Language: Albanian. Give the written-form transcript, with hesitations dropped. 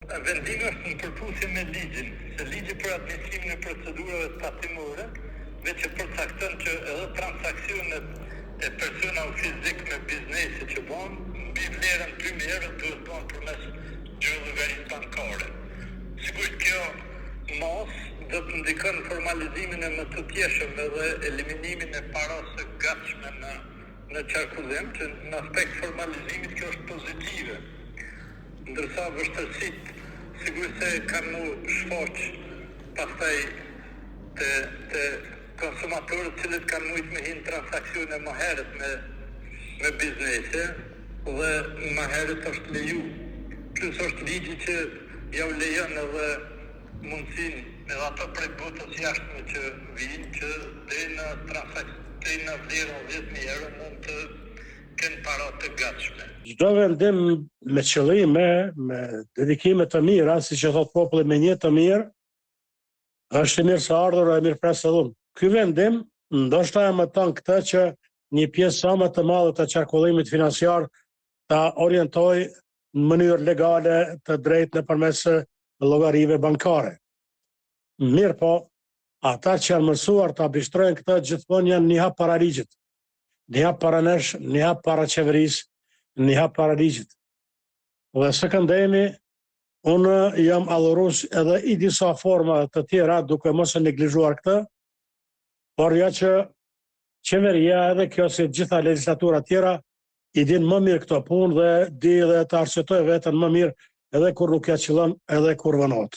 Vendimi është në përputhje me ligjin, se ligji për administrimin e procedurave tatimore veç e përcakton që edhe transaksionet e persona fizik me biznesi që bën mbi vlerën 2.000 euro duhet bën përmes llogarisë bankare. Sigurisht kjo mos do të ndikon formalizimin e më të tjeshëm edhe eliminimin e parave së gatshme në qarkullim, që në aspekt formalizimit kjo është pozitive. Ndërsa vështërsitë sigurisht se kanë mu shfaq pastaj të konsumatorët cilët kanë mujtë me hinë transakcione më herët me biznese dhe më herët është leju. Plus është ligji që ja u lejon edhe mundësin edhe ato prej botës jashtme që vinë që deri në transakcione në vlerën 10.000 euro mund të kënë para të gatshme. Çdo vendim me qëllime, me dedikime të mira, si që thot populli, me një të mirë, është i mirë së ardhur e mirë presë dhun. Ky vendim, ndoshta e mëton këtë që një pjesë sa më të madhe të qarkullimit financiar ta orientoj në mënyrë legale të drejtë nëpërmes llogarive bankare. Mirë po, ata që janë mësuar ta bishtrojnë këtë gjithmonë janë një hap para ligjit. Një hap para nesh, një hap para qeverisë, një hap para ligjit. Dhe së këndemi, unë jam adhurues edhe i disa forma të tjera, duke mos e neglizhuar këtë, por ja që qeveria edhe kjo si gjitha legislatura tjera i din më mirë këto punë dhe di dhe të arsyetoj veten më mirë edhe kur nuk ja qëllon edhe kur vënohet.